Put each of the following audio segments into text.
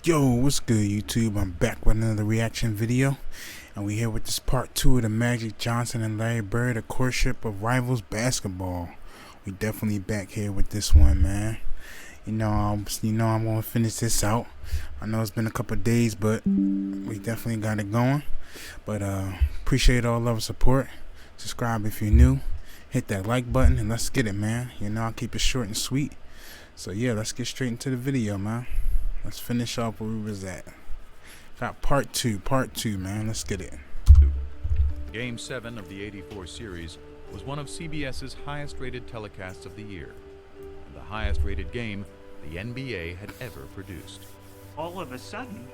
Yo, what's good YouTube? I'm back with another reaction video, and we're here with this part 2 of the Magic Johnson and Larry Bird, a courtship of rivals basketball. We definitely back here with this one, man. I'm gonna finish this out. I know it's been a couple days, but we definitely got it going. But appreciate all love and support. Subscribe if you're new. Hit that like button and let's get it, man. I'll keep it short and sweet. So yeah, let's get straight into the video, man. Let's finish off where we was at. Got part two, man. Let's get it. Game 7 of the '84 series was one of CBS's highest-rated telecasts of the year, and the highest-rated game the NBA had ever produced. All of a sudden,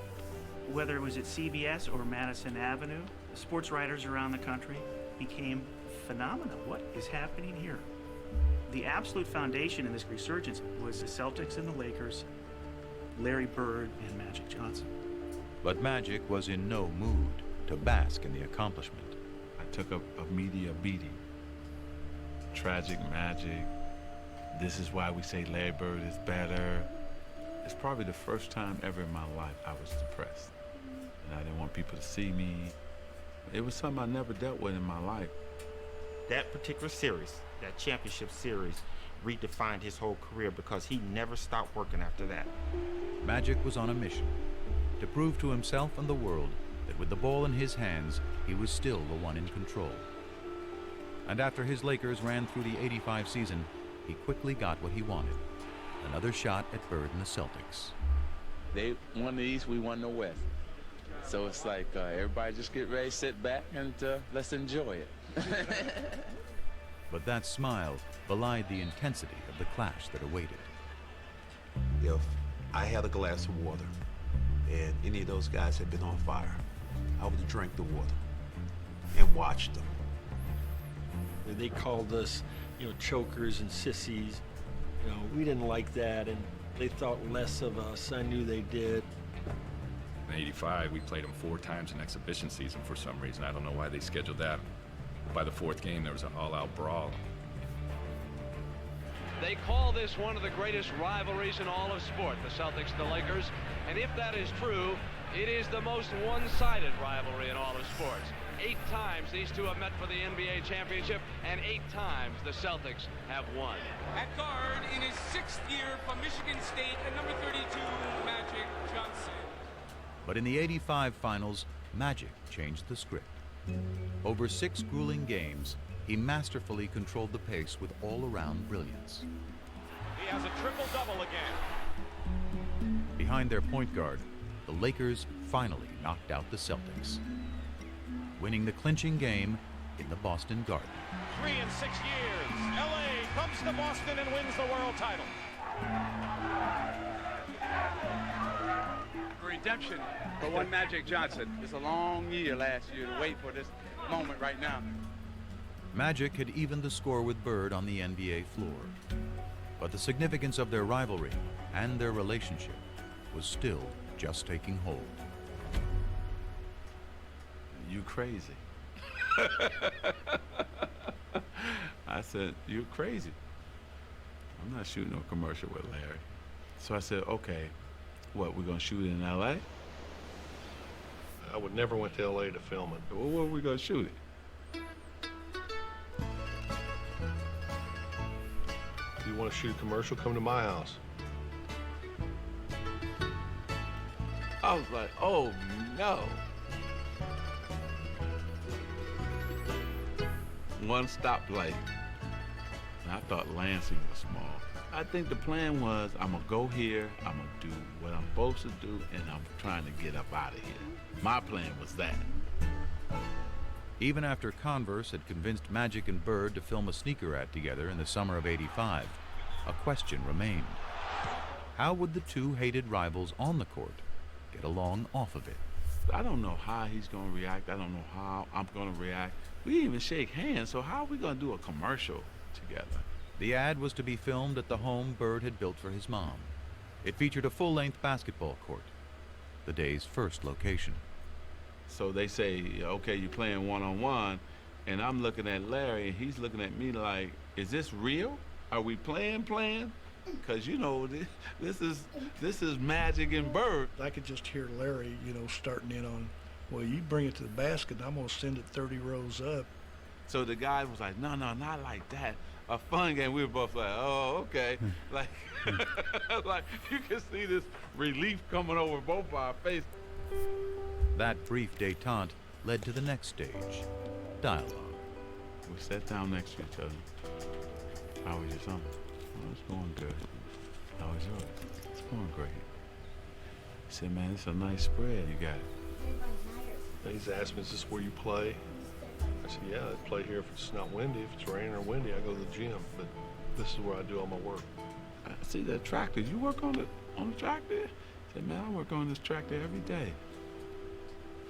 whether it was at CBS or Madison Avenue, the sports writers around the country became phenomenal. What is happening here? The absolute foundation in this resurgence was the Celtics and the Lakers, Larry Bird and Magic Johnson. But Magic was in no mood to bask in the accomplishment. I took a media beating. Tragic Magic. This is why we say Larry Bird is better. It's probably the first time ever in my life I was depressed. And I didn't want people to see me. It was something I never dealt with in my life. That particular series, that championship series, redefined his whole career because he never stopped working after that. Magic was on a mission to prove to himself and the world that with the ball in his hands, he was still the one in control. And after his Lakers ran through the '85 season, he quickly got what he wanted: another shot at Bird and the Celtics. They won the East, we won the West. So it's like everybody just get ready, sit back, and let's enjoy it. But that smile belied the intensity of the clash that awaited. If I had a glass of water and any of those guys had been on fire, I would have drank the water and watched them. They called us, chokers and sissies. We didn't like that, and they thought less of us. I knew they did. In '85, we played them 4 times in exhibition season for some reason. I don't know why they scheduled that. By the 4th game, there was an all-out brawl. They call this one of the greatest rivalries in all of sport, the Celtics and the Lakers. And if that is true, it is the most one-sided rivalry in all of sports. 8 times these two have met for the NBA championship, and 8 times the Celtics have won. At guard, in his 6th year from Michigan State, at number 32, Magic Johnson. But in the '85 finals, Magic changed the script. Over 6 grueling games, he masterfully controlled the pace with all-around brilliance. He has a triple-double again. Behind their point guard, the Lakers finally knocked out the Celtics, winning the clinching game in the Boston Garden. 3 in 6 years, LA comes to Boston and wins the world title. Redemption for one Magic Johnson. It's a long year last year to wait for this moment right now. Magic had evened the score with Bird on the NBA floor, but the significance of their rivalry and their relationship was still just taking hold. You crazy. I said, you crazy. I'm not shooting no commercial with Larry. So I said, okay, what, we're gonna shoot in LA? I would never went to LA to film it. Well, where are we gonna shoot it? If you want to shoot a commercial, come to my house. I was like, oh no. One stoplight. And I thought Lansing was small. I think the plan was, I'm gonna go here, I'm gonna do what I'm supposed to do, and I'm trying to get up out of here. My plan was that. Even after Converse had convinced Magic and Bird to film a sneaker ad together in the summer of '85, a question remained. How would the two hated rivals on the court get along off of it? I don't know how he's gonna react. I don't know how I'm gonna react. We didn't even shake hands, so how are we gonna do a commercial together? The ad was to be filmed at the home Bird had built for his mom. It featured a full-length basketball court, the day's first location. So they say, okay, you're playing one-on-one, and I'm looking at Larry, and he's looking at me like, is this real? Are we playing? because you know this is Magic and Bird. I could just hear Larry, starting in on, well, you bring it to the basket, and I'm gonna send it 30 rows up. So the guy was like, no, not like that. A fun game. We were both like, oh, okay. Like, like you can see this relief coming over both of our faces. That brief détente led to the next stage, dialogue. We sat down next to each other. How was your summer? Oh, it's going good. How was yours? It's going great. He said, man, it's a nice spread you got. And he's asked me, is this where you play? I said, yeah, I play here if it's not windy. If it's raining or windy, I go to the gym. But this is where I do all my work. I see that tractor. You work on the tractor? I said, man, I work on this tractor every day.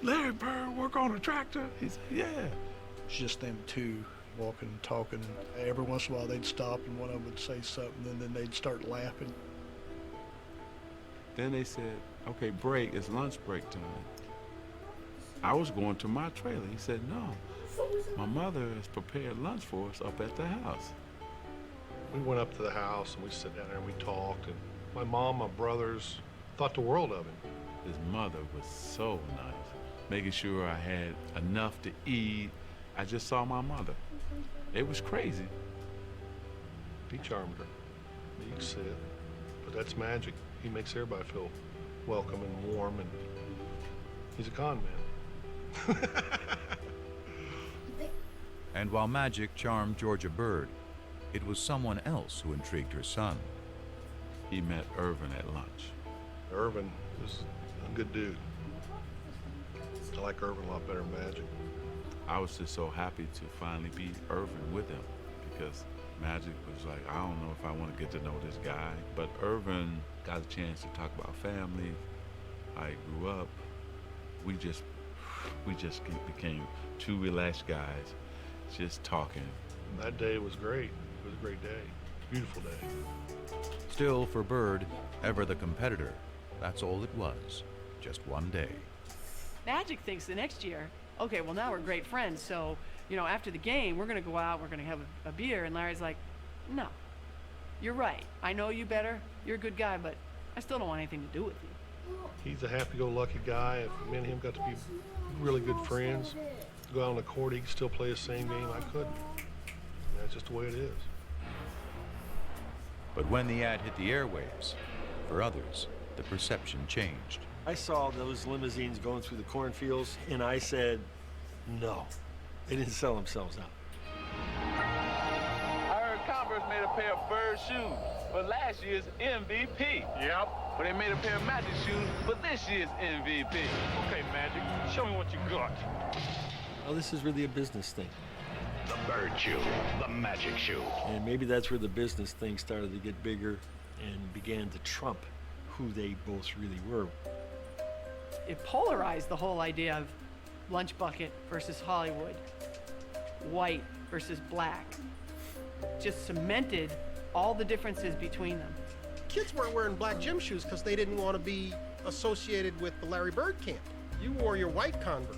Larry Bird work on a tractor? He said, yeah. It's just them two walking and talking, and every once in a while they'd stop and one of them would say something, and then they'd start laughing. Then they said, okay, break, it's lunch break time. I was going to my trailer. He said, no, my mother has prepared lunch for us up at the house. We went up to the house and we sat down there and we talked, and my mom, my brothers thought the world of him. His mother was so nice, making sure I had enough to eat. I just saw my mother. It was crazy. He charmed her. You can see it. But that's Magic. He makes everybody feel welcome and warm, and he's a con man. And while Magic charmed Georgia Bird, it was someone else who intrigued her son. He met Irvin at lunch. Irvin is a good dude. I like Irvin a lot better than Magic. I was just so happy to finally be Irvin with him, because Magic was like, I don't know if I want to get to know this guy. But Irvin got a chance to talk about family, how he grew up. We just became two relaxed guys, just talking. That day was great. It was a great day. Beautiful day. Still, for Bird, ever the competitor, that's all it was. Just one day. Magic thinks the next year, okay, well now we're great friends, so, after the game, we're gonna go out, we're gonna have a beer, and Larry's like, no, you're right. I know you better, you're a good guy, but I still don't want anything to do with you. He's a happy-go-lucky guy. If me and him got to be really good friends, go out on the court, he could still play the same game I couldn't. And that's just the way it is. But when the ad hit the airwaves, for others, the perception changed. I saw those limousines going through the cornfields, and I said, no, they didn't sell themselves out. I heard Converse made a pair of Bird shoes for last year's MVP. Yep. But they made a pair of Magic shoes for this year's MVP. Okay, Magic, show me what you got. Oh, this is really a business thing. The Bird shoe, the Magic shoe. And maybe that's where the business thing started to get bigger and began to trump who they both really were. It polarized the whole idea of lunch bucket versus Hollywood, white versus black. Just cemented all the differences between them. Kids weren't wearing black gym shoes because they didn't want to be associated with the Larry Bird camp. You wore your white Converse.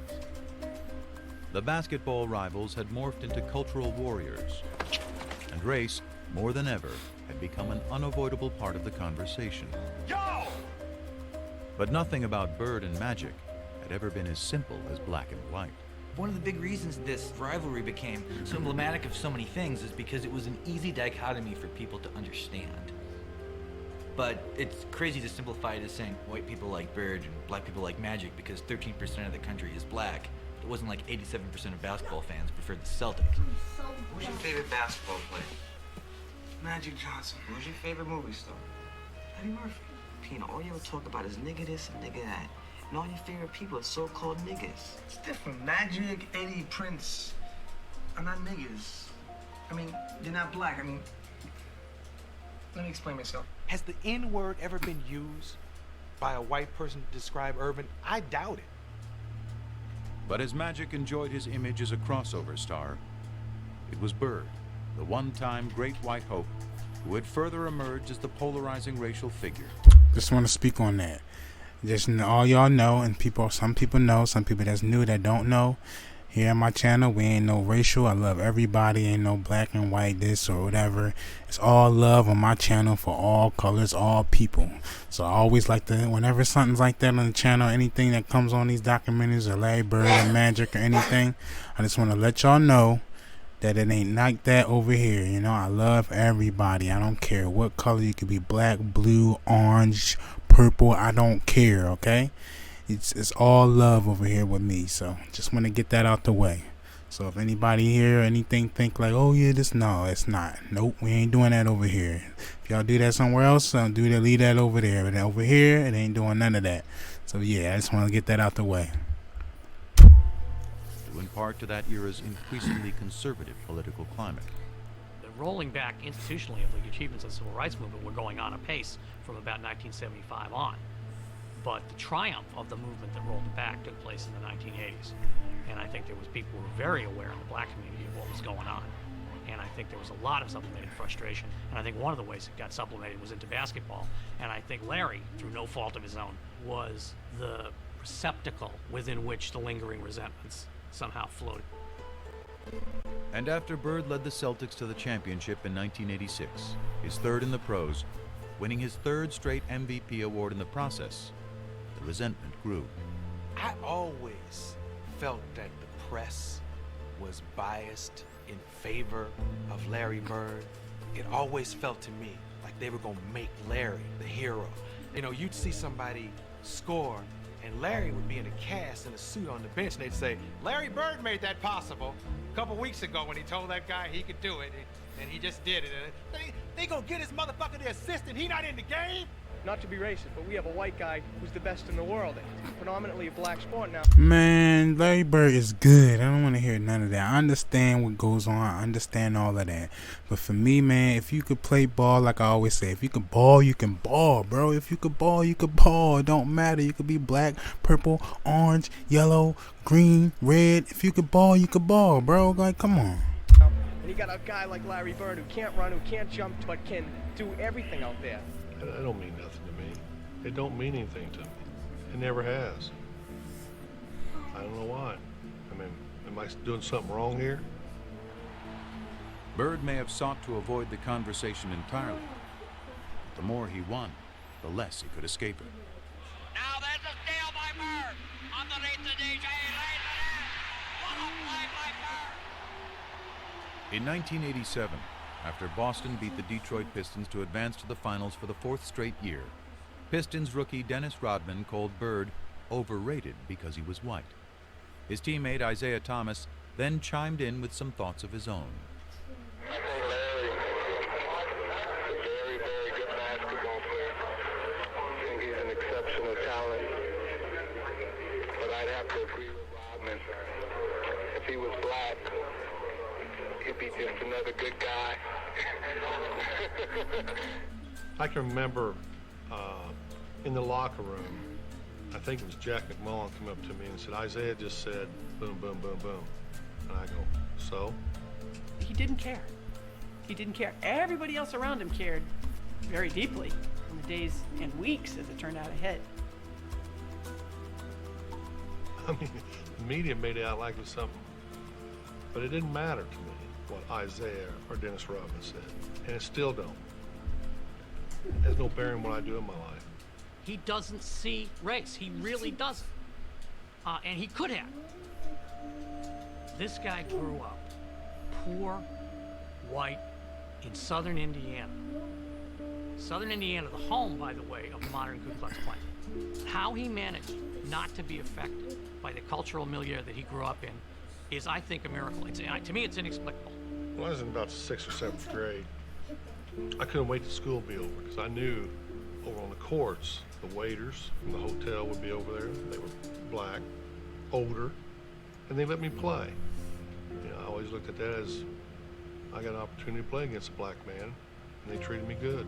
The basketball rivals had morphed into cultural warriors, and race, more than ever, had become an unavoidable part of the conversation. Yo! But nothing about Bird and Magic had ever been as simple as black and white. One of the big reasons this rivalry became so emblematic of so many things is because it was an easy dichotomy for people to understand. But it's crazy to simplify it as saying white people like Bird and black people like Magic because 13% of the country is black. It wasn't like 87% of basketball fans preferred the Celtics. Who's your favorite basketball player? Magic Johnson. Who's your favorite movie star? Eddie Murphy. Pina, all you ever talk about is nigga this and nigga that. And all your favorite people are so-called niggas. It's different. Magic, Eddie, Prince are not niggas. I mean, they're not black. I mean, let me explain myself. Has the N-word ever been used by a white person to describe Irvin? I doubt it. But as Magic enjoyed his image as a crossover star, it was Bird, the one-time great white hope, who had further emerged as the polarizing racial figure. Just want to speak on that. Just all y'all know, and some people know, some people that's new that don't know. Here on my channel, we ain't no racial. I love everybody. Ain't no black and white this or whatever. It's all love on my channel for all colors, all people. So I always like to, whenever something's like that on the channel, anything that comes on these documentaries or Larry Bird or Magic or anything, I just want to let y'all know that it ain't like that over here. You know, I love everybody. I don't care what color. You could be black, blue, orange, purple. I don't care, okay? It's all love over here with me. So just want to get that out the way. So if anybody here or anything think like, oh yeah, this, no, it's not. Nope, we ain't doing that over here. If y'all do that somewhere else, leave that over there. But over here, it ain't doing none of that. So yeah, I just want to get that out the way. In part to that era's increasingly conservative political climate. The rolling back institutionally of the achievements of the civil rights movement were going on apace from about 1975 on. But the triumph of the movement that rolled it back took place in the 1980s. And I think there was people who were very aware in the black community of what was going on. And I think there was a lot of sublimated frustration. And I think one of the ways it got sublimated was into basketball. And I think Larry, through no fault of his own, was the receptacle within which the lingering resentments somehow floated. And after Bird led the Celtics to the championship in 1986, his third in the pros, winning his third straight MVP award in the process, the resentment grew. I always felt that the press was biased in favor of Larry Bird. It always felt to me like they were gonna make Larry the hero. You know, you'd see somebody score and Larry would be in a cast in a suit on the bench, and they'd say, Larry Bird made that possible a couple weeks ago when he told that guy he could do it, and he just did it. And they gonna get his motherfucker the assist, and he not in the game? Not to be racist, but we have a white guy who's the best in the world. It's predominantly a black sport now. Man, Larry Bird is good. I don't want to hear none of that. I understand what goes on. I understand all of that. But for me, man, if you could play ball, like I always say, if you could ball, you can ball, bro. If you could ball, you could ball. It don't matter. You could be black, purple, orange, yellow, green, red. If you could ball, you could ball, bro. Like, come on. And you got a guy like Larry Bird who can't run, who can't jump, but can do everything out there. It don't mean nothing to me. It don't mean anything to me. It never has. I don't know why. I mean, am I doing something wrong here? Bird may have sought to avoid the conversation entirely. But the more he won, the less he could escape it. Now there's a steal by Bird. Underneath the DJ, lays it in. What a play by Bird. In 1987, after Boston beat the Detroit Pistons to advance to the finals for the fourth straight year, Pistons rookie Dennis Rodman called Bird overrated because he was white. His teammate Isaiah Thomas then chimed in with some thoughts of his own. I think Larry is a very, very good basketball player. I think he's an exceptional talent. But I'd have to agree with Rodman. If he was black, he'd be just another good guy. I can remember in the locker room, I think it was Jack McMullen came up to me and said, Isaiah just said, boom, boom, boom, boom. And I go, so? He didn't care. He didn't care. Everybody else around him cared very deeply in the days and weeks as it turned out ahead. I mean, the media made it out like it was something. But it didn't matter to me what Isaiah or Dennis Rodman said. And it still don't. It has no bearing on what I do in my life. He doesn't see race. He really doesn't. And he could have. This guy grew up poor, white, in southern Indiana. Southern Indiana, the home, by the way, of the modern Ku Klux Klan. How he managed not to be affected by the cultural milieu that he grew up in is, I think, a miracle. To me, it's inexplicable. When I was in about 6th or 7th grade, I couldn't wait till school to be over because I knew over on the courts, the waiters from the hotel would be over there. They were black, older, and they let me play. You know, I always looked at that as I got an opportunity to play against a black man, and they treated me good.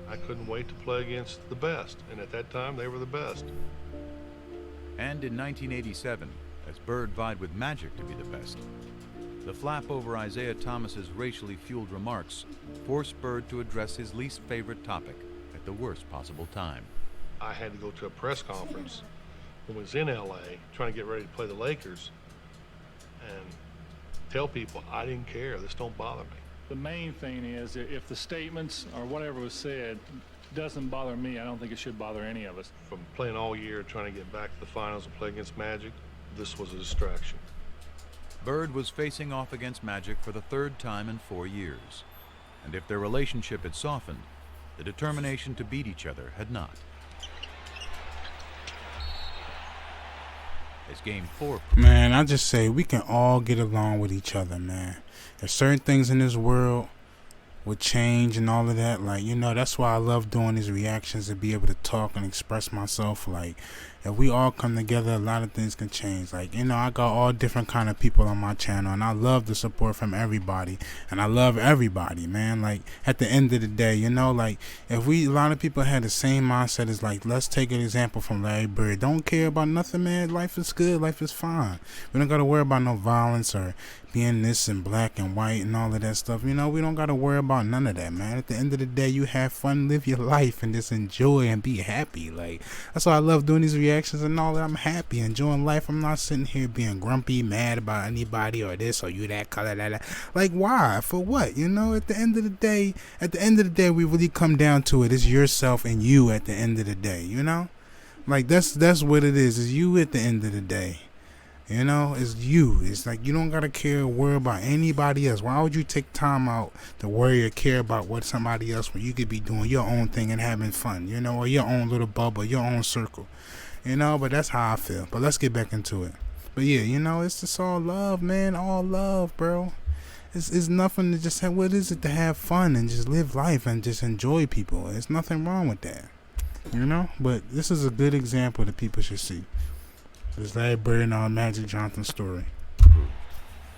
I couldn't wait to play against the best, and at that time, they were the best. And in 1987, as Bird vied with Magic to be the best, the flap over Isaiah Thomas's racially fueled remarks forced Bird to address his least favorite topic at the worst possible time. I had to go to a press conference when we was in LA trying to get ready to play the Lakers, and tell people I didn't care. This don't bother me. The main thing is if the statements or whatever was said doesn't bother me, I don't think it should bother any of us. From playing all year, trying to get back to the finals and play against Magic, this was a distraction. Bird was facing off against Magic for the third time in 4 years. And if their relationship had softened, the determination to beat each other had not. As Game 4... Man, I just say we can all get along with each other, man. There's certain things in this world with change and all of that, like, you know, that's why I love doing these reactions, to be able to talk and express myself. Like, if we all come together, a lot of things can change. Like, you know, I got all different kind of people on my channel, and I love the support from everybody, and I love everybody, man. Like, at the end of the day, you know, like, if a lot of people had the same mindset as, like, let's take an example from Larry Bird. Don't care about nothing, man. Life is good. Life is fine. We don't got to worry about no violence or being this and black and white and all of that stuff. You know, we don't got to worry about none of that, man. At the end of the day, you have fun, live your life, and just enjoy and be happy. Like, that's why I love doing these reactions and all that. I'm happy, enjoying life. I'm not sitting here being grumpy, mad about anybody or this or you that color, that. Like, why? For what? You know, at the end of the day, we really come down to it. It's yourself and you at the end of the day, you know? Like, that's what it is. It's you at the end of the day. You know, it's you. It's like you don't gotta care or worry about anybody else. Why would you take time out to worry or care about what somebody else when you could be doing your own thing and having fun, you know, or your own little bubble, your own circle, you know? But that's how I feel. But let's get back into it. But yeah, you know, it's just all love, man. All love, bro. It's nothing to just have. What is it to have fun and just live life and just enjoy people? There's nothing wrong with that, you know? But this is a good example that people should see. It's Larry Bird and our Magic Johnson story.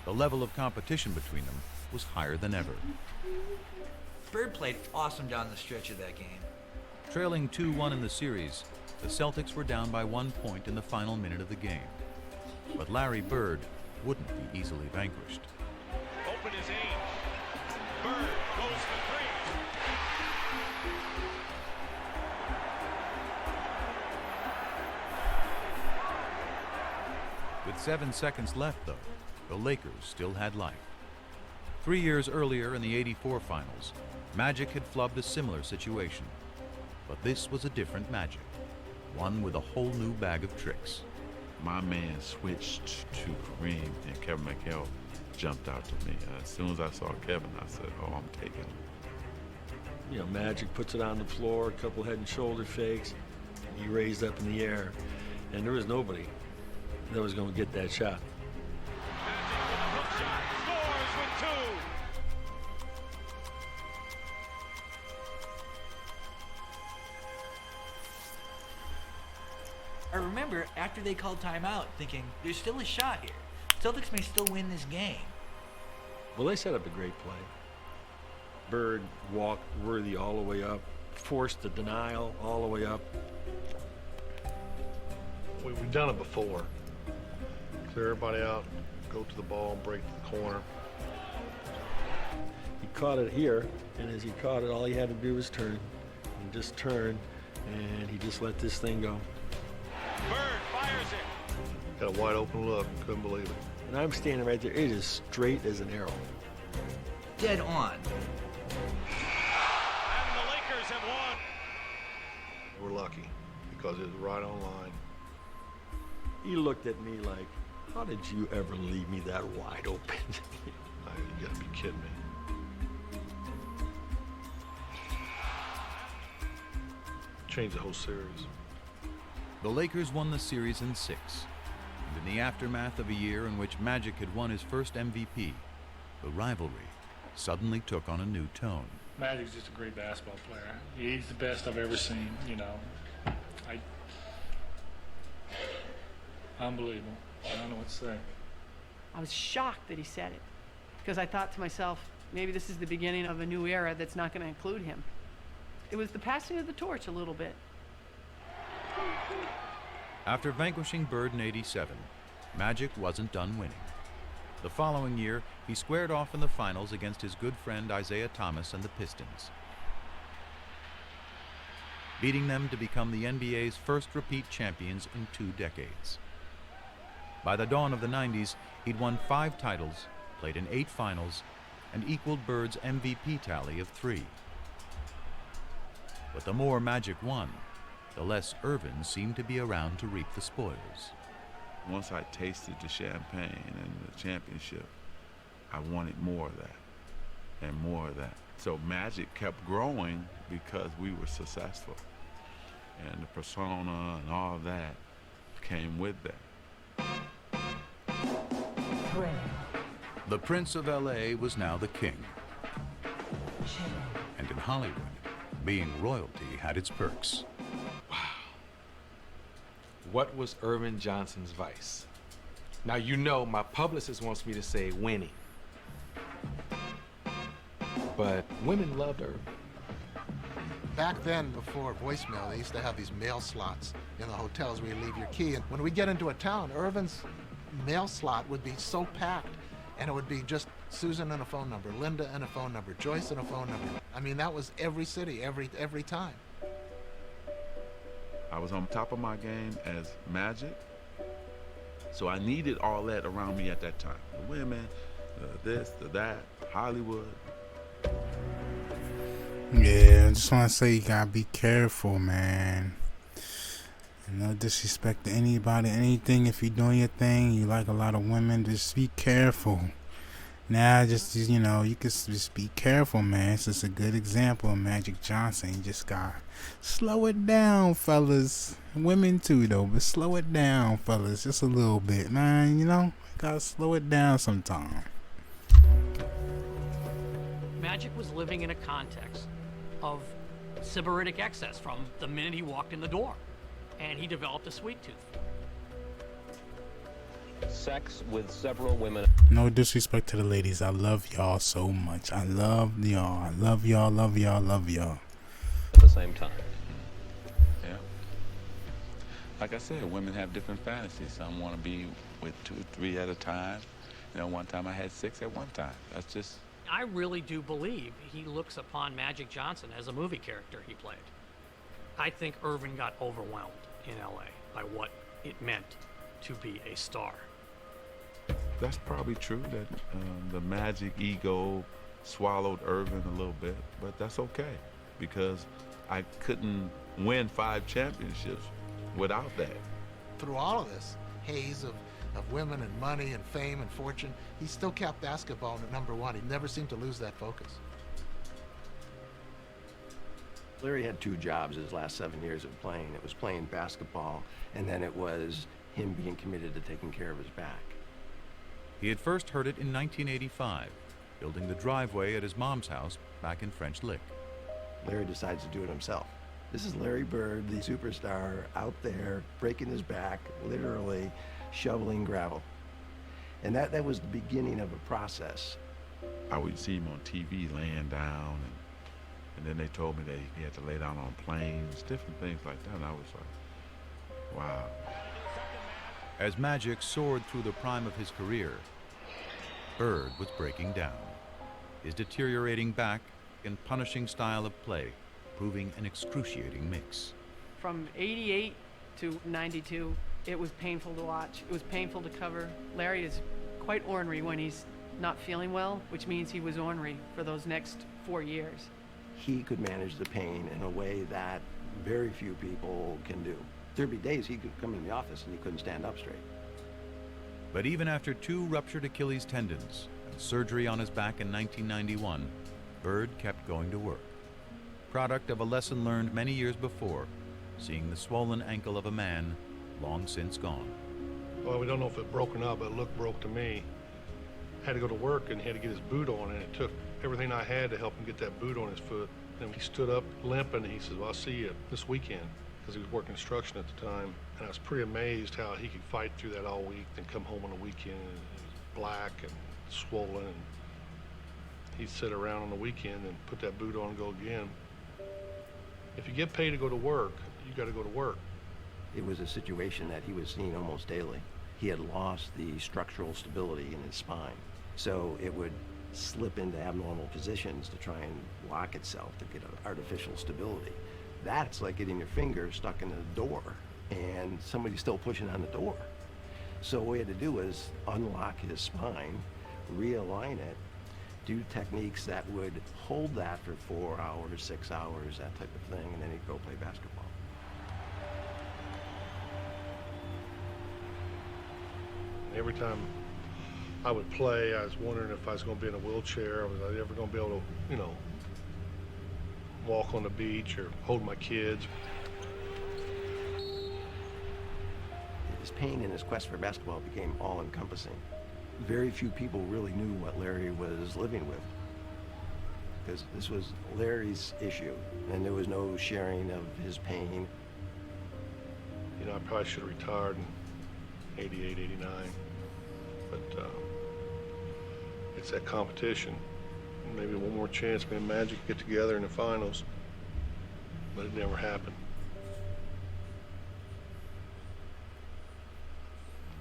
The level of competition between them was higher than ever. Bird played awesome down the stretch of that game. Trailing 2-1 in the series, the Celtics were down by 1 point in the final minute of the game. But Larry Bird wouldn't be easily vanquished. Open his aim. Bird goes for three. With 7 seconds left, though, the Lakers still had life. 3 years earlier in the '84 finals, Magic had flubbed a similar situation. But this was a different Magic, one with a whole new bag of tricks. My man switched to Kareem, and Kevin McHale jumped out to me. As soon as I saw Kevin, I said, oh, I'm taking him. You know, Magic puts it on the floor, a couple head and shoulder fakes. He raised up in the air, and there was nobody that was going to get that shot. I remember after they called timeout thinking, there's still a shot here. Celtics may still win this game. Well, they set up a great play. Bird walked Worthy all the way up, forced the denial all the way up. We've done it before. Clear everybody out, go to the ball, break the corner. He caught it here, and as he caught it, all he had to do was turn. He just turned, and he just let this thing go. Bird fires it. Got a wide open look, couldn't believe it. And I'm standing right there, it is straight as an arrow. Dead on. And the Lakers have won. We're lucky, because it was right on line. He looked at me like, how did you ever leave me that wide open? You gotta be kidding me. Changed the whole series. The Lakers won the series in 6. And in the aftermath of a year in which Magic had won his first MVP, the rivalry suddenly took on a new tone. Magic's just a great basketball player. He's the best I've ever seen, you know. Unbelievable. I don't know what to say. I was shocked that he said it, because I thought to myself, maybe this is the beginning of a new era that's not going to include him. It was the passing of the torch a little bit. After vanquishing Bird in '87, Magic wasn't done winning. The following year, he squared off in the finals against his good friend Isaiah Thomas and the Pistons, beating them to become the NBA's first repeat champions in 2 decades. By the dawn of the 90s, he'd won 5 titles, played in 8 finals, and equaled Bird's MVP tally of 3. But the more Magic won, the less Irvin seemed to be around to reap the spoils. Once I tasted the champagne and the championship, I wanted more of that and more of that. So Magic kept growing because we were successful. And the persona and all of that came with that. The Prince of LA was now the king. And in Hollywood, being royalty had its perks. What was Irvin Johnson's vice? Now, you know my publicist wants me to say winning. But women loved Irvin. Back then, before voicemail, they used to have these mail slots in the hotels where you leave your key. And when we get into a town, Irvin's mail slot would be so packed, and it would be just Susan and a phone number, Linda and a phone number, Joyce and a phone number. I mean, that was every city, every time. I was on top of my game as Magic, so I needed all that around me at that time. The women, the this, the that, Hollywood. Yeah, I just want to say you gotta be careful, man. No disrespect to anybody, anything. If you're doing your thing, you like a lot of women, just be careful. Now, just, you know, you can just be careful, man. It's just a good example of Magic Johnson. You just got slow it down, fellas. Women too, though, but slow it down, fellas. Just a little bit, man. You know, gotta slow it down sometime. Magic was living in a context of sybaritic excess from the minute he walked in the door, and he developed a sweet tooth. Sex with several women. No disrespect to the ladies. I love y'all so much. I love y'all. I love y'all, love y'all, love y'all. At the same time. Yeah. Like I said, women have different fantasies. Some want to be with 2 or 3 at a time. You know, one time I had 6 at one time. That's just... I really do believe he looks upon Magic Johnson as a movie character he played. I think Irvin got overwhelmed in LA by what it meant to be a star. That's probably true that the Magic ego swallowed Irvin a little bit, but that's okay because I couldn't win 5 championships without that. Through all of this haze of women and money and fame and fortune, he still kept basketball at #1. He never seemed to lose that focus. Larry had 2 jobs his last 7 years of playing. It was playing basketball, and then it was him being committed to taking care of his back. He had first heard it in 1985, building the driveway at his mom's house back in French Lick. Larry decides to do it himself. This is Larry Bird, the superstar, out there breaking his back, literally shoveling gravel. And that was the beginning of a process. I would see him on TV laying down, and then they told me that he had to lay down on planes, different things like that, and I was like, wow. As Magic soared through the prime of his career, Bird was breaking down, his deteriorating back and punishing style of play proving an excruciating mix. From 88 to 92, it was painful to watch. It was painful to cover. Larry is quite ornery when he's not feeling well, which means he was ornery for those next 4 years. He could manage the pain in a way that very few people can do. There'd be days he could come in the office and he couldn't stand up straight. But even after 2 ruptured Achilles tendons and surgery on his back in 1991, Bird kept going to work. Product of a lesson learned many years before, seeing the swollen ankle of a man long since gone. Well, we don't know if it broke or not, but it looked broke to me. Had to go to work and he had to get his boot on, and it took everything I had to help him get that boot on his foot. And he stood up limping, and he says, well, I'll see you this weekend, because he was working construction at the time. And I was pretty amazed how he could fight through that all week, then come home on the weekend, and he was black and swollen, and he'd sit around on the weekend and put that boot on and go again. If you get paid to go to work, you got to go to work. It was a situation that he was seeing almost daily. He had lost the structural stability in his spine, so it would slip into abnormal positions to try and lock itself to get an artificial stability. That's like getting your finger stuck in a door and somebody's still pushing on the door. So what we had to do was unlock his spine, realign it, do techniques that would hold that for 4 hours, 6 hours, that type of thing, and then he'd go play basketball. Every time I would play, I was wondering if I was going to be in a wheelchair. Was I ever going to be able to, you know, walk on the beach or hold my kids? His pain and his quest for basketball became all-encompassing. Very few people really knew what Larry was living with, because this was Larry's issue, and there was no sharing of his pain. You know, I probably should have retired in 88, 89, but it's that competition. Maybe one more chance, me and Magic get together in the finals, but it never happened.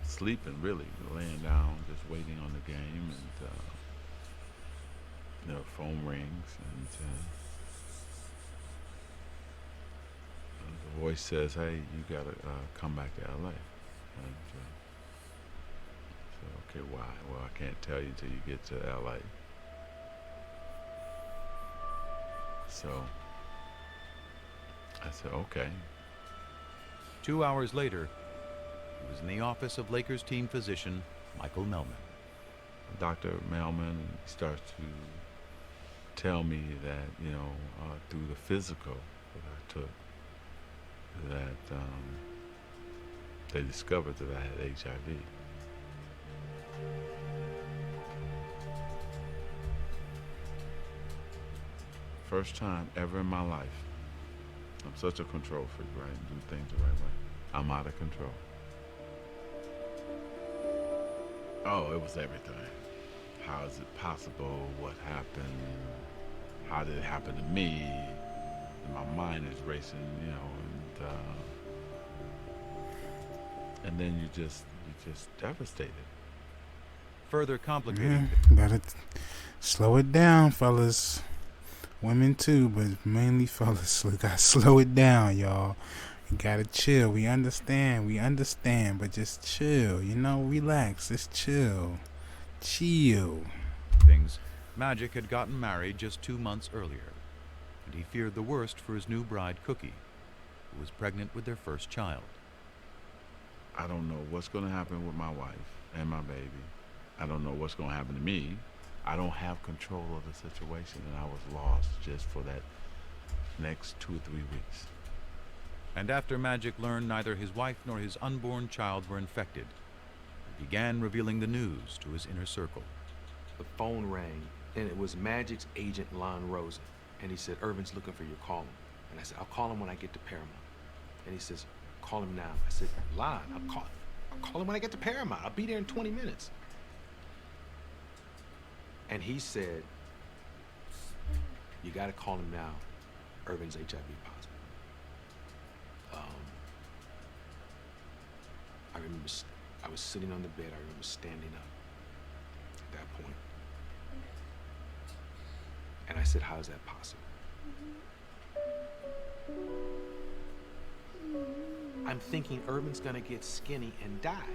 Sleeping, really, laying down, just waiting on the game, and you know, phone rings, and the voice says, "Hey, you gotta come back to LA." And so, okay, why? Well, I can't tell you until you get to LA. So I said, okay. 2 hours later, he was in the office of Lakers team physician Michael Melman. Dr. Melman starts to tell me that, you know, through the physical that I took, that they discovered that I had HIV. First time ever in my life. I'm such a control freak, right? Do things the right way. I'm out of control. Oh, it was everything. How is it possible? What happened? How did it happen to me? And my mind is racing, you know, and then you're just devastated. Further complicating. Gotta slow it down, fellas. Women too, but mainly fellas. We gotta slow it down, y'all. You gotta chill. We understand, but just chill. You know, relax. Just chill. Chill. Things. Magic had gotten married just 2 months earlier, and he feared the worst for his new bride, Cookie, who was pregnant with their first child. I don't know what's going to happen with my wife and my baby. I don't know what's going to happen to me. I don't have control of the situation, and I was lost just for that next 2 or 3 weeks. And after Magic learned neither his wife nor his unborn child were infected, he began revealing the news to his inner circle. The phone rang, and it was Magic's agent, Lon Rosen. And he said, "Irvin's looking for you, call him." And I said, "I'll call him when I get to Paramount." And he says, "Call him now." I said, "Lon, I'll call him when I get to Paramount. I'll be there in 20 minutes. And he said, "You gotta call him now. Irvin's HIV positive." I remember I was sitting on the bed. I remember standing up at that point. And I said, "How is that possible?" I'm thinking Irvin's gonna get skinny and die.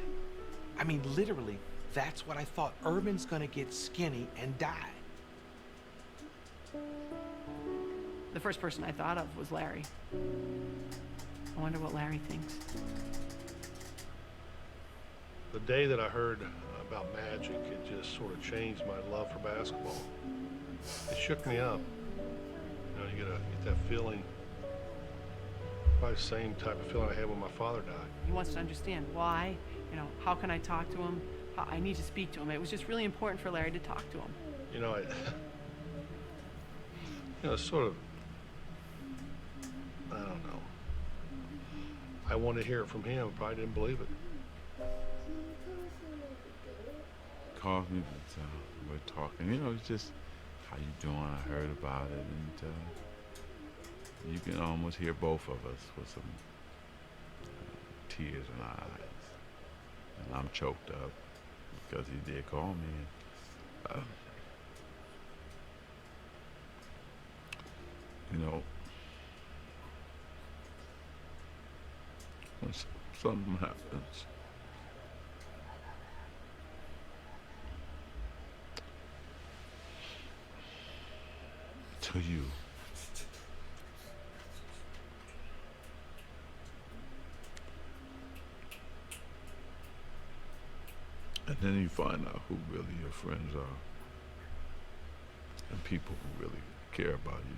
I mean, literally, that's what I thought. Irvin's gonna get skinny and die. The first person I thought of was Larry. I wonder what Larry thinks. The day that I heard about Magic, it just sort of changed my love for basketball. It shook me up. You know, you get that feeling, probably the same type of feeling I had when my father died. He wants to understand why, you know, how can I talk to him? I need to speak to him. It was just really important for Larry to talk to him. You know, it's sort of, I don't know. I wanted to hear it from him. Probably didn't believe it. Calls me, but we're talking. You know, it's just, how you doing? I heard about it, and you can almost hear both of us with some tears in our eyes, and I'm choked up because he did call me. And, you know, when something happens, to you. And then you find out who really your friends are and people who really care about you.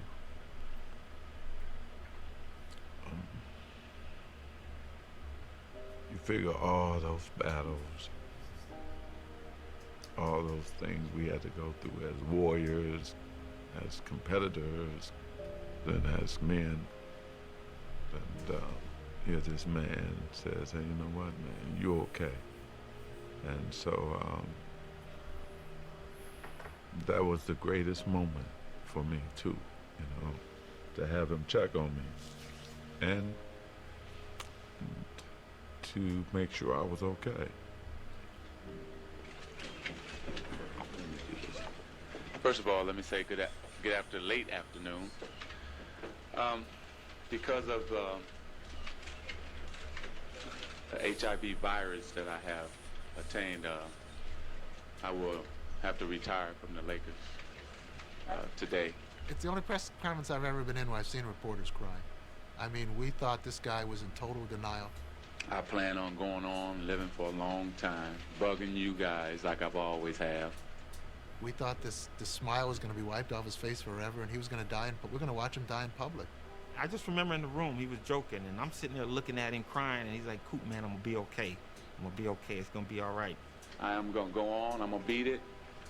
You figure all those battles, all those things we had to go through as warriors, as competitors, and as men. And here this man says, hey, you know what, man, you're okay. And so that was the greatest moment for me too, you know, to have him check on me and to make sure I was okay. First of all, let me say good after late afternoon. Because of the HIV virus that I have attained, I will have to retire from the Lakers today. It's the only press conference I've ever been in where I've seen reporters cry. I mean, we thought this guy was in total denial. I plan on going on, living for a long time, bugging you guys like I've always have. We thought this smile was going to be wiped off his face forever, and he was going to die, but we're going to watch him die in public. I just remember in the room, he was joking, and I'm sitting there looking at him crying, and he's like, Coop, man, I'm going to be okay. I'm going to be okay. It's going to be all right. I am going to go on, I'm going to beat it,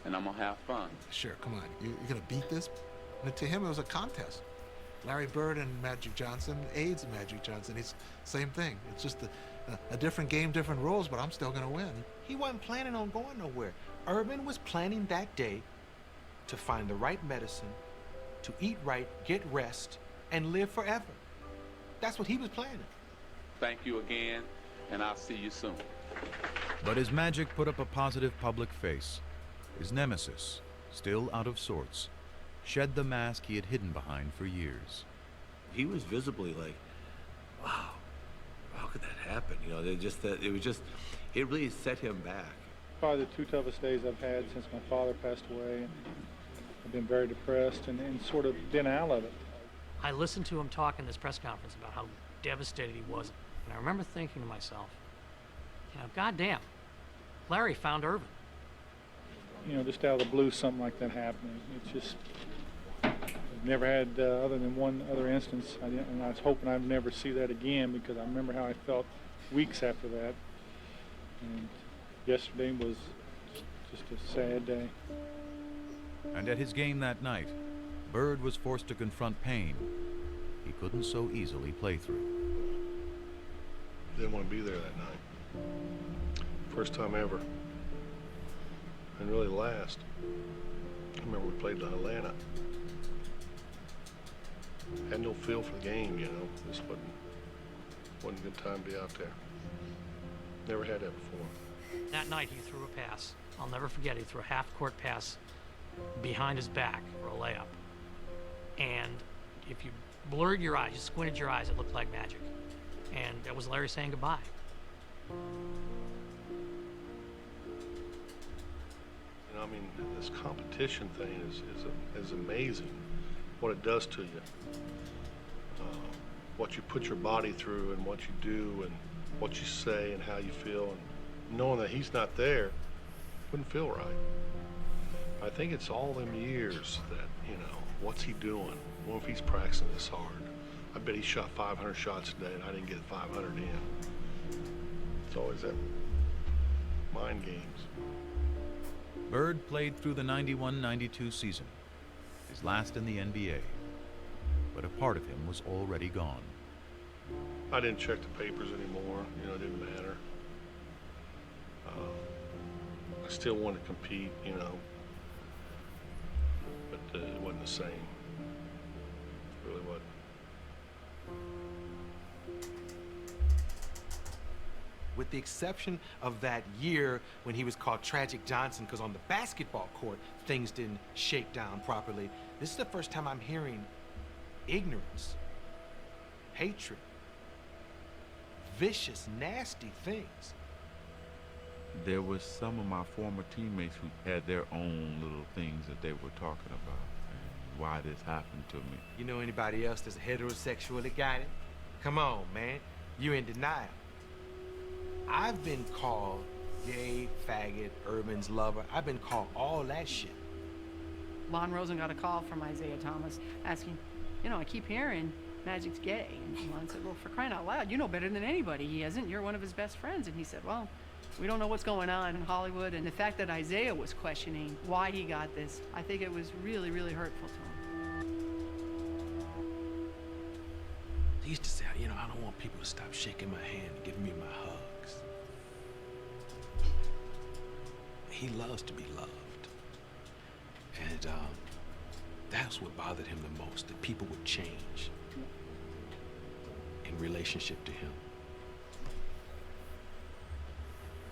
and I'm going to have fun. Sure, come on. You're going to beat this? And to him, it was a contest. Larry Bird and Magic Johnson, AIDS and Magic Johnson, it's same thing. It's just a different game, different rules, but I'm still going to win. He wasn't planning on going nowhere. Urban was planning that day to find the right medicine, to eat right, get rest, and live forever. That's what he was planning. Thank you again, and I'll see you soon. But as Magic put up a positive public face, his nemesis, still out of sorts, shed the mask he had hidden behind for years. He was visibly like, wow, how could that happen? You know, it really set him back. Probably the two toughest days I've had since my father passed away. I've been very depressed and sort of been out of it. I listened to him talk in this press conference about how devastated he was. And I remember thinking to myself, you know, goddamn, Larry found Irvin. You know, just out of the blue, something like that happening. It's just, I've never had, other than one other instance, and I was hoping I'd never see that again, because I remember how I felt weeks after that. And yesterday was just a sad day. And at his game that night, Bird was forced to confront pain he couldn't so easily play through. Didn't want to be there that night. First time ever. And really last. I remember we played in Atlanta. Had no feel for the game, you know. This wasn't a good time to be out there. Never had that before. That night he threw a pass. I'll never forget, he threw a half-court pass behind his back for a layup. And if you blurred your eyes, you squinted your eyes, it looked like magic. And that was Larry saying goodbye. You know, I mean, this competition thing is amazing. What it does to you. What you put your body through and what you do and what you say and how you feel. And knowing that he's not there wouldn't feel right. I think it's all them years that, you know, what's he doing? What if he's practicing this hard? I bet he shot 500 shots a day and I didn't get 500 in. It's always that mind games. Bird played through the 91-92 season, his last in the NBA, but a part of him was already gone. I didn't check the papers anymore, you know, it didn't matter. I still wanted to compete, you know, but it wasn't the same. It really wasn't. With the exception of that year when he was called Tragic Johnson, because on the basketball court, things didn't shake down properly, this is the first time I'm hearing ignorance, hatred, vicious, nasty things. There was some of my former teammates who had their own little things that they were talking about. And why this happened to me. You know anybody else that's heterosexual that got it? Come on, man. You in denial. I've been called gay, faggot, urban's lover. I've been called all that shit. Lon Rosen got a call from Isaiah Thomas asking, you know, I keep hearing Magic's gay. And Lon said, well, for crying out loud, you know better than anybody he isn't. You're one of his best friends. And he said, well, we don't know what's going on in Hollywood. And the fact that Isaiah was questioning why he got this, I think it was really, really hurtful to him. He used to say, you know, I don't want people to stop shaking my hand and giving me my hugs. He loves to be loved. And that's what bothered him the most, that people would change in relationship to him.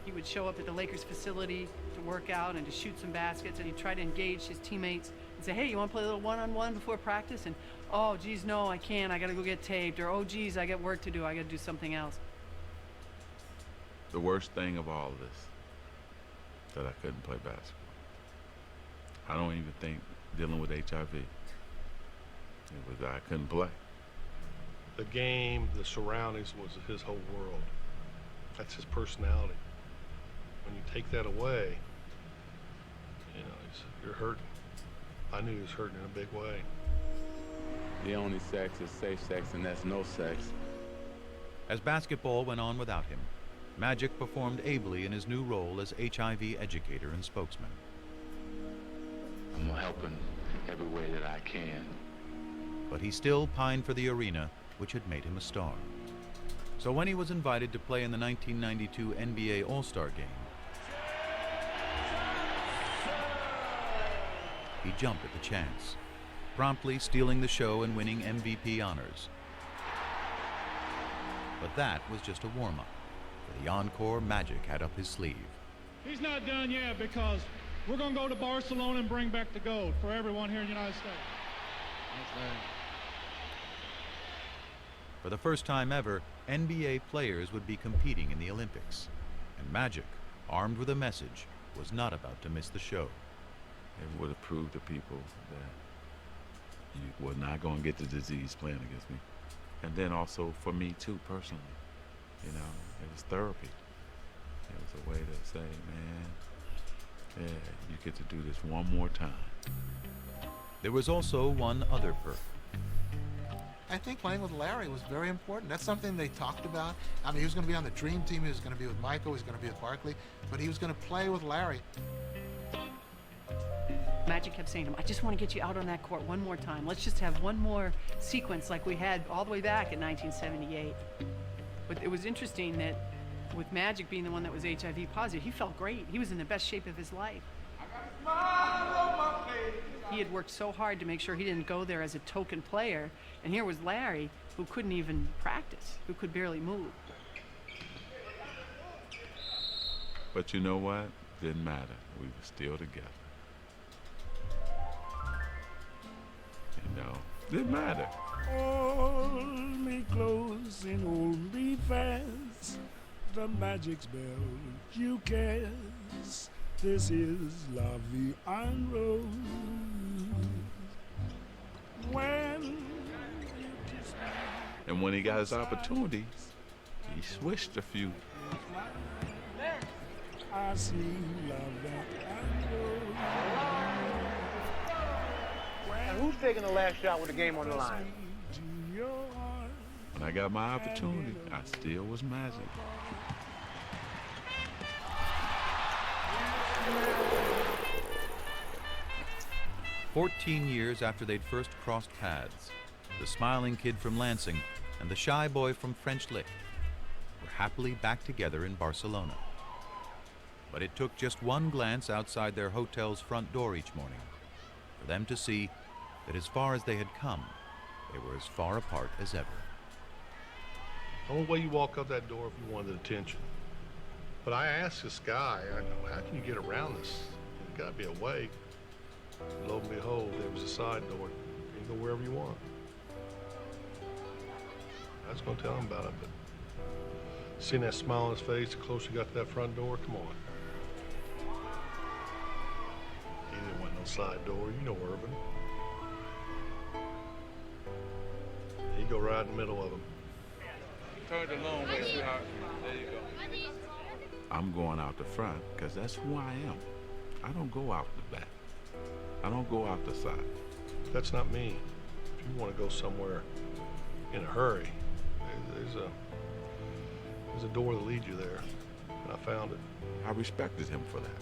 He would show up at the Lakers facility to work out and to shoot some baskets, and he'd try to engage his teammates and say, hey, you want to play a little one-on-one before practice? And, oh, geez, no, I can't. I got to go get taped. Or, oh, geez, I got work to do. I got to do something else. The worst thing of all of this, that I couldn't play basketball. I don't even think dealing with HIV, it was that I couldn't play. The game, the surroundings was his whole world. That's his personality. When you take that away, you know, you're hurting. I knew he was hurting in a big way. The only sex is safe sex, and that's no sex. As basketball went on without him, Magic performed ably in his new role as HIV educator and spokesman. I'm helping every way that I can. But he still pined for the arena, which had made him a star. So when he was invited to play in the 1992 NBA All-Star game, he jumped at the chance, promptly stealing the show and winning MVP honors. But that was just a warm-up. For the encore, Magic had up his sleeve. He's not done yet, because we're going to go to Barcelona and bring back the gold for everyone here in the United States. For the first time ever, NBA players would be competing in the Olympics. And Magic, armed with a message, was not about to miss the show. It would have proved to people that you were not going to get the disease playing against me. And then also for me too, personally, you know, it was therapy. It was a way to say, man, yeah, you get to do this one more time. There was also one other perk. I think playing with Larry was very important. That's something they talked about. I mean, he was going to be on the Dream Team. He was going to be with Michael. He was going to be with Barkley. But he was going to play with Larry. Magic kept saying to him, I just want to get you out on that court one more time. Let's just have one more sequence like we had all the way back in 1978. But it was interesting that with Magic being the one that was HIV positive, he felt great. He was in the best shape of his life. He had worked so hard to make sure he didn't go there as a token player. And here was Larry, who couldn't even practice, who could barely move. But you know what? Didn't matter. We were still together. You know, didn't matter. Hold me close and hold me fast. The Magic's bell you kiss. This is La Vie en Rose. When you kiss me. And when he got his opportunities, he switched a few. I see La Vie en Rose. And who's taking the last shot with the game on the line? When I got my opportunity, I still was Magic. "14 years after they'd first crossed paths, the smiling kid from Lansing and the shy boy from French Lick were happily back together in Barcelona. But it took just one glance outside their hotel's front door each morning for them to see that as far as they had come, they were as far apart as ever. The only way you walk out that door if you wanted attention. But I asked this guy, I go, how can you get around this? There's got to be a way. And lo and behold, there was a side door. You can go wherever you want. I was going to tell him about it, but seeing that smile on his face, the closer you got to that front door, come on. He didn't want no side door, you know Urban. go right in the middle of them. Turn the long way, sweetheart. There you go. I'm going out the front because that's who I am. I don't go out the back. I don't go out the side. That's not me. If you want to go somewhere in a hurry, there's a door that leads you there, and I found it. I respected him for that.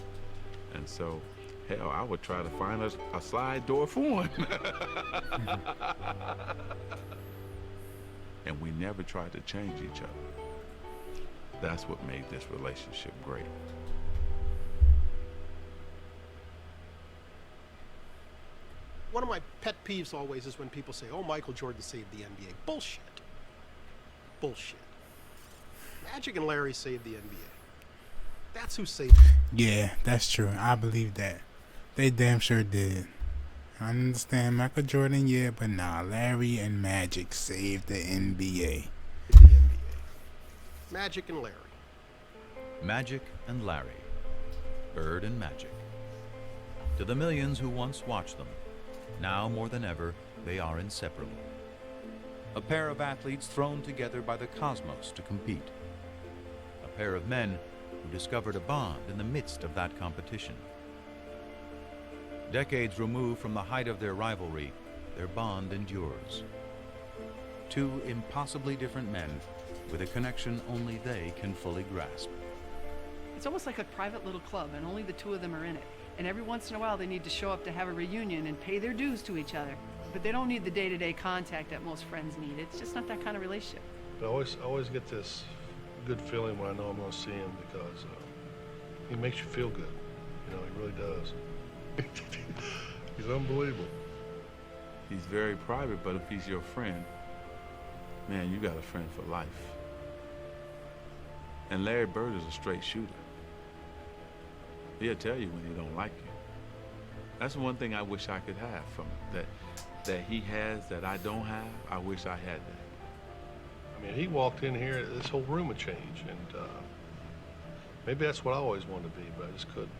And so, hell, I would try to find a side door for him. And we never tried to change each other. That's what made this relationship great. One of my pet peeves always is when people say, oh, Michael Jordan saved the NBA. Bullshit. Bullshit. Magic and Larry saved the NBA. That's who saved it. Yeah, that's true. I believe that. They damn sure did. I understand Michael Jordan, yeah, but nah, Larry and Magic saved the NBA. Magic and Larry. Magic and Larry. Bird and Magic. To the millions who once watched them, now more than ever, they are inseparable. A pair of athletes thrown together by the cosmos to compete. A pair of men who discovered a bond in the midst of that competition. Decades removed from the height of their rivalry, their bond endures. Two impossibly different men with a connection only they can fully grasp. It's almost like a private little club, and only the two of them are in it. And every once in a while, they need to show up to have a reunion and pay their dues to each other. But they don't need the day-to-day contact that most friends need. It's just not that kind of relationship. But I always get this good feeling when I know I'm going to see him, because he makes you feel good. You know, he really does. He's unbelievable. He's very private, but if he's your friend, man, you got a friend for life. And Larry Bird is a straight shooter. He'll tell you when he don't like you. That's one thing I wish I could have from him, that he has that I don't have. I wish I had that. I mean, he walked in here, this whole room would change, and maybe that's what I always wanted to be, but I just couldn't.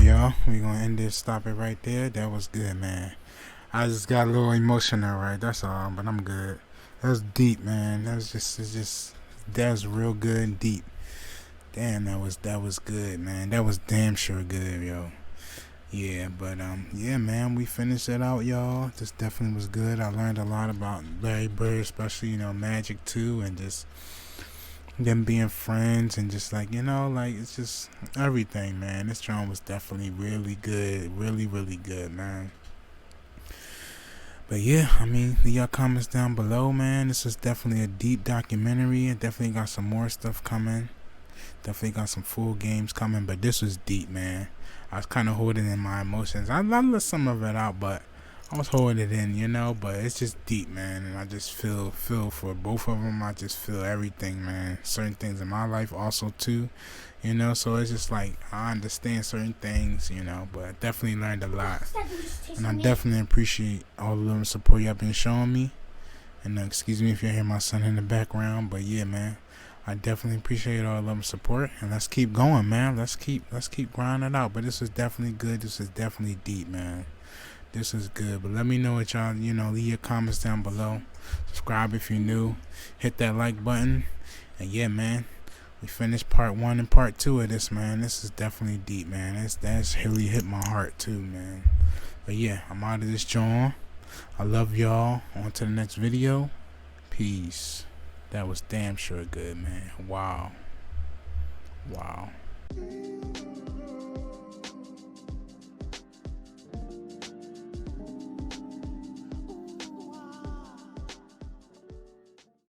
Y'all, we gonna end this, stop it right there. That was good, man. I just got a little emotional, right? That's all, but I'm good. That was deep, man. That was real good and deep. Damn, that was good, man. That was damn sure good, yo. Yeah, but yeah, man, we finished it out, y'all. This definitely was good. I learned a lot about Larry Bird, especially, Magic too, and just them being friends, and just like, like, it's just everything, man. This drum was definitely really good, really good, man. But yeah, I mean, leave your comments down below, man. This is definitely a deep documentary. It definitely got some more stuff coming. Definitely got some full games coming, but this was deep, man. I was kind of holding in my emotions. I let some of it out, but I was holding it in, but it's just deep, man. And I just feel for both of them. I just feel everything, man. Certain things in my life also too, so it's just like I understand certain things, but I definitely learned a lot. And I definitely appreciate all the little support y'all been showing me. And excuse me if you hear my son in the background, but yeah, man, I definitely appreciate all the support, and let's keep going, man. Let's keep grinding it out. But this is definitely good. This is definitely deep, man. This is good. But let me know what y'all, leave your comments down below. Subscribe if you're new. Hit that like button. And yeah, man, we finished part 1 and part 2 of this, man. This is definitely deep, man. That's really hit my heart too, man. But yeah, I'm out of this joint. I love y'all. On to the next video. Peace. That was damn sure good, man. Wow.